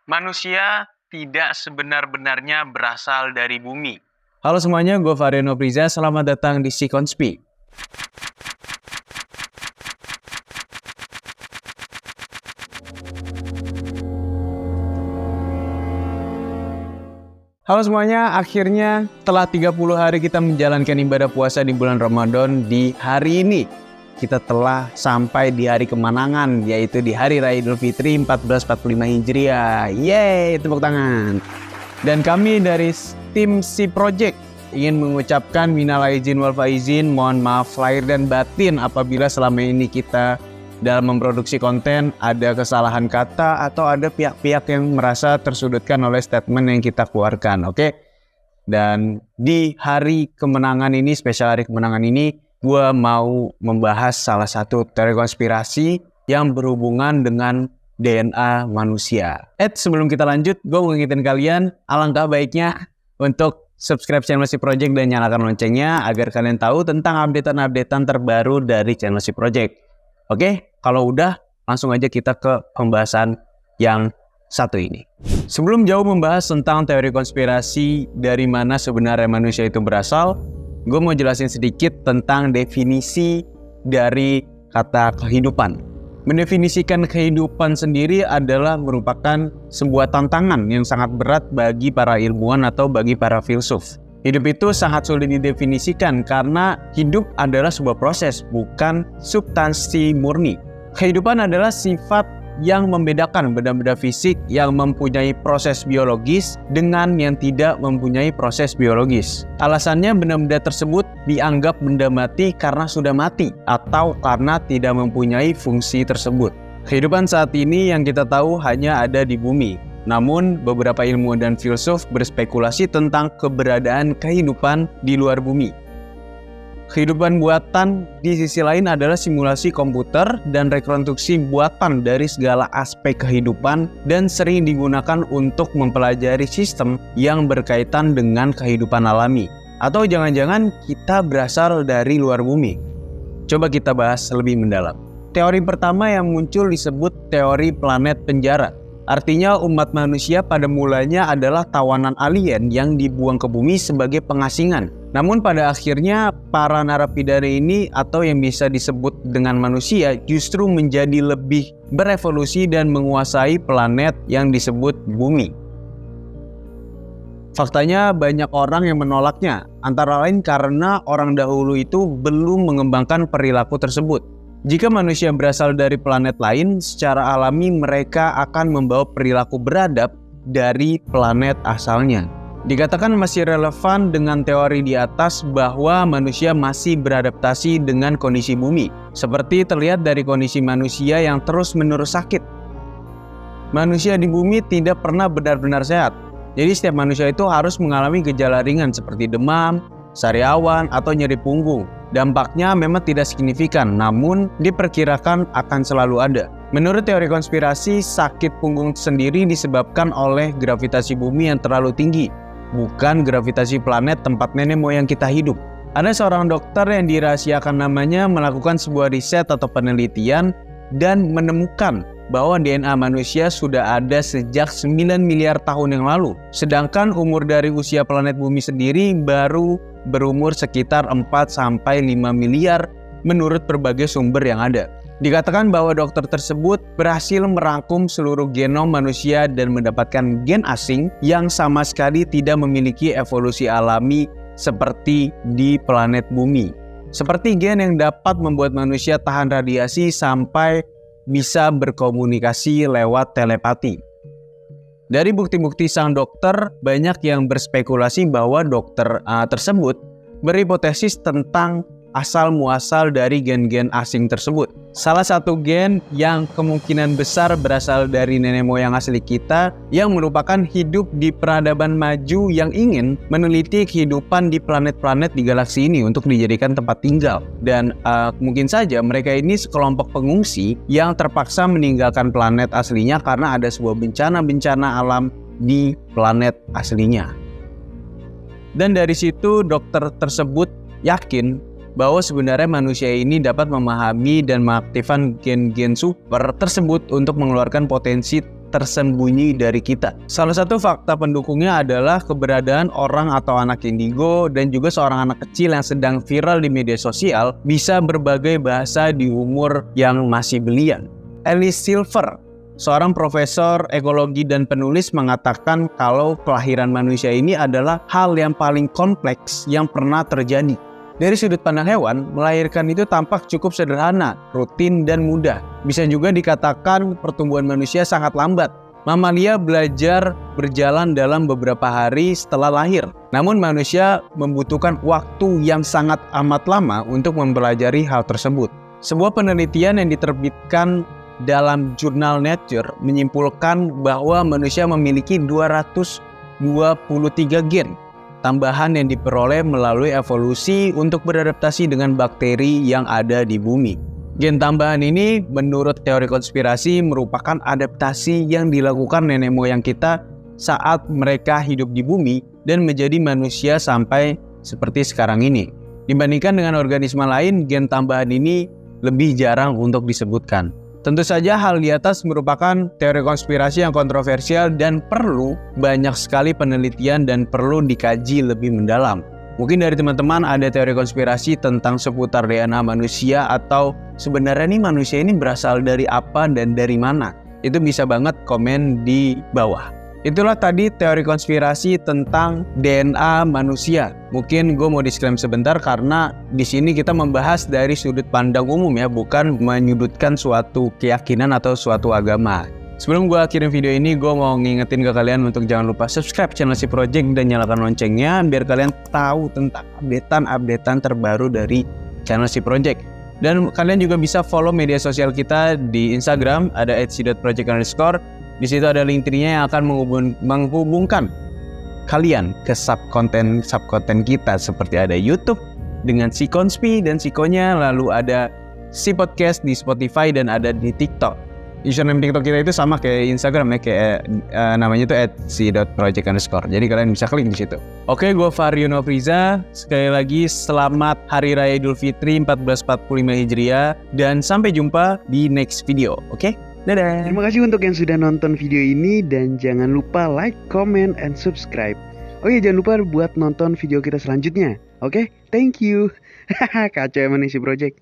Manusia tidak sebenar-benarnya berasal dari bumi. Halo semuanya, gue Variano Priza. Selamat datang di Sikonspi. Halo semuanya, akhirnya setelah 30 hari kita menjalankan ibadah puasa di bulan Ramadan, di hari ini kita telah sampai di hari kemenangan, yaitu di Hari Raya Idul Fitri 1445 Hijriah. Yeay, tepuk tangan. Dan kami dari tim Si Project ingin mengucapkan minal aidin wal faizin, mohon maaf lahir dan batin apabila selama ini kita dalam memproduksi konten ada kesalahan kata atau ada pihak-pihak yang merasa tersudutkan oleh statement yang kita keluarkan, oke? Dan di hari kemenangan ini, spesial hari kemenangan ini, gue mau membahas salah satu teori konspirasi yang berhubungan dengan DNA manusia. Sebelum kita lanjut, gue mau ngingetin kalian, alangkah baiknya untuk subscribe channel Si Project dan nyalakan loncengnya agar kalian tahu tentang updatean-updatean terbaru dari channel Si Project. Oke, kalau udah, langsung aja kita ke pembahasan yang satu ini. Sebelum jauh membahas tentang teori konspirasi dari mana sebenarnya manusia itu berasal, gue mau jelasin sedikit tentang definisi dari kata kehidupan. Mendefinisikan kehidupan sendiri adalah merupakan sebuah tantangan yang sangat berat bagi para ilmuwan atau bagi para filsuf. Hidup itu sangat sulit didefinisikan karena hidup adalah sebuah proses, bukan substansi murni. Kehidupan adalah sifat yang membedakan benda-benda fisik yang mempunyai proses biologis dengan yang tidak mempunyai proses biologis. Alasannya benda-benda tersebut dianggap benda mati karena sudah mati atau karena tidak mempunyai fungsi tersebut. Kehidupan saat ini yang kita tahu hanya ada di bumi. Namun beberapa ilmuwan dan filsuf berspekulasi tentang keberadaan kehidupan di luar bumi. Kehidupan buatan di sisi lain adalah simulasi komputer dan rekonstruksi buatan dari segala aspek kehidupan dan sering digunakan untuk mempelajari sistem yang berkaitan dengan kehidupan alami. Atau jangan-jangan kita berasal dari luar bumi. Coba kita bahas lebih mendalam. Teori pertama yang muncul disebut teori planet penjara. Artinya umat manusia pada mulanya adalah tawanan alien yang dibuang ke bumi sebagai pengasingan. Namun pada akhirnya para narapidana ini atau yang bisa disebut dengan manusia justru menjadi lebih berevolusi dan menguasai planet yang disebut bumi. Faktanya banyak orang yang menolaknya, antara lain karena orang dahulu itu belum mengembangkan perilaku tersebut. Jika manusia berasal dari planet lain, secara alami mereka akan membawa perilaku beradab dari planet asalnya. Dikatakan masih relevan dengan teori di atas bahwa manusia masih beradaptasi dengan kondisi bumi, seperti terlihat dari kondisi manusia yang terus-menerus sakit. Manusia di bumi tidak pernah benar-benar sehat, jadi setiap manusia itu harus mengalami gejala ringan seperti demam, sariawan, atau nyeri punggung. Dampaknya memang tidak signifikan, namun diperkirakan akan selalu ada. Menurut teori konspirasi, sakit punggung sendiri disebabkan oleh gravitasi bumi yang terlalu tinggi, bukan gravitasi planet tempat nenek moyang kita hidup. Ada seorang dokter yang dirahasiakan namanya melakukan sebuah riset atau penelitian dan menemukan bahwa DNA manusia sudah ada sejak 9 miliar tahun yang lalu. Sedangkan umur dari usia planet bumi sendiri baru berumur sekitar 4-5 miliar menurut berbagai sumber yang ada. Dikatakan bahwa dokter tersebut berhasil merangkum seluruh genom manusia dan mendapatkan gen asing yang sama sekali tidak memiliki evolusi alami seperti di planet bumi. Seperti gen yang dapat membuat manusia tahan radiasi sampai bisa berkomunikasi lewat telepati. Dari bukti-bukti sang dokter, banyak yang berspekulasi bahwa dokter tersebut berhipotesis tentang asal-muasal dari gen-gen asing tersebut. Salah satu gen yang kemungkinan besar berasal dari nenek moyang asli kita yang merupakan hidup di peradaban maju yang ingin meneliti kehidupan di planet-planet di galaksi ini untuk dijadikan tempat tinggal. Dan mungkin saja mereka ini sekelompok pengungsi yang terpaksa meninggalkan planet aslinya karena ada sebuah bencana-bencana alam di planet aslinya. Dan dari situ dokter tersebut yakin bahwa sebenarnya manusia ini dapat memahami dan mengaktifkan gen-gen super tersebut untuk mengeluarkan potensi tersembunyi dari kita. Salah satu fakta pendukungnya adalah keberadaan orang atau anak indigo dan juga seorang anak kecil yang sedang viral di media sosial bisa berbagai bahasa di umur yang masih belia. Alice Silver, seorang profesor ekologi dan penulis, mengatakan kalau kelahiran manusia ini adalah hal yang paling kompleks yang pernah terjadi. Dari sudut pandang hewan, melahirkan itu tampak cukup sederhana, rutin, dan mudah. Bisa juga dikatakan pertumbuhan manusia sangat lambat. Mamalia belajar berjalan dalam beberapa hari setelah lahir. Namun manusia membutuhkan waktu yang sangat amat lama untuk mempelajari hal tersebut. Sebuah penelitian yang diterbitkan dalam jurnal Nature menyimpulkan bahwa manusia memiliki 223 gen tambahan yang diperoleh melalui evolusi untuk beradaptasi dengan bakteri yang ada di bumi. Gen tambahan ini menurut teori konspirasi merupakan adaptasi yang dilakukan nenek moyang kita saat mereka hidup di bumi dan menjadi manusia sampai seperti sekarang ini. Dibandingkan dengan organisme lain, gen tambahan ini lebih jarang untuk disebutkan. Tentu saja hal di atas merupakan teori konspirasi yang kontroversial dan perlu banyak sekali penelitian dan perlu dikaji lebih mendalam. Mungkin dari teman-teman ada teori konspirasi tentang seputar DNA manusia atau sebenarnya nih manusia ini berasal dari apa dan dari mana. Itu bisa banget komen di bawah. Itulah tadi teori konspirasi tentang DNA manusia. Mungkin gue mau disclaimer sebentar karena di sini kita membahas dari sudut pandang umum ya, bukan menyudutkan suatu keyakinan atau suatu agama. Sebelum gue akhirin video ini, gue mau ngingetin ke kalian untuk jangan lupa subscribe channel Si Project dan nyalakan loncengnya biar kalian tahu tentang updatean terbaru dari channel Si Project. Dan kalian juga bisa follow media sosial kita di Instagram, ada @si.project_. Di situ ada link tree-nya yang akan menghubungkan kalian ke subkonten kita seperti ada YouTube dengan Si Konspi dan Sikonya, lalu ada Si Podcast di Spotify dan ada di TikTok. Username TikTok kita itu sama kayak Instagram ya, kayak namanya itu @si.project_. Jadi kalian bisa klik di situ. Oke, gue Vario Novriza. Sekali lagi selamat Hari Raya Idul Fitri 1445 Hijriah dan sampai jumpa di next video. Oke? Dadah. Terima kasih untuk yang sudah nonton video ini dan jangan lupa like, comment, and subscribe. Oke, jangan lupa buat nonton video kita selanjutnya. Oke, thank you. Kacau emang nih Si Project.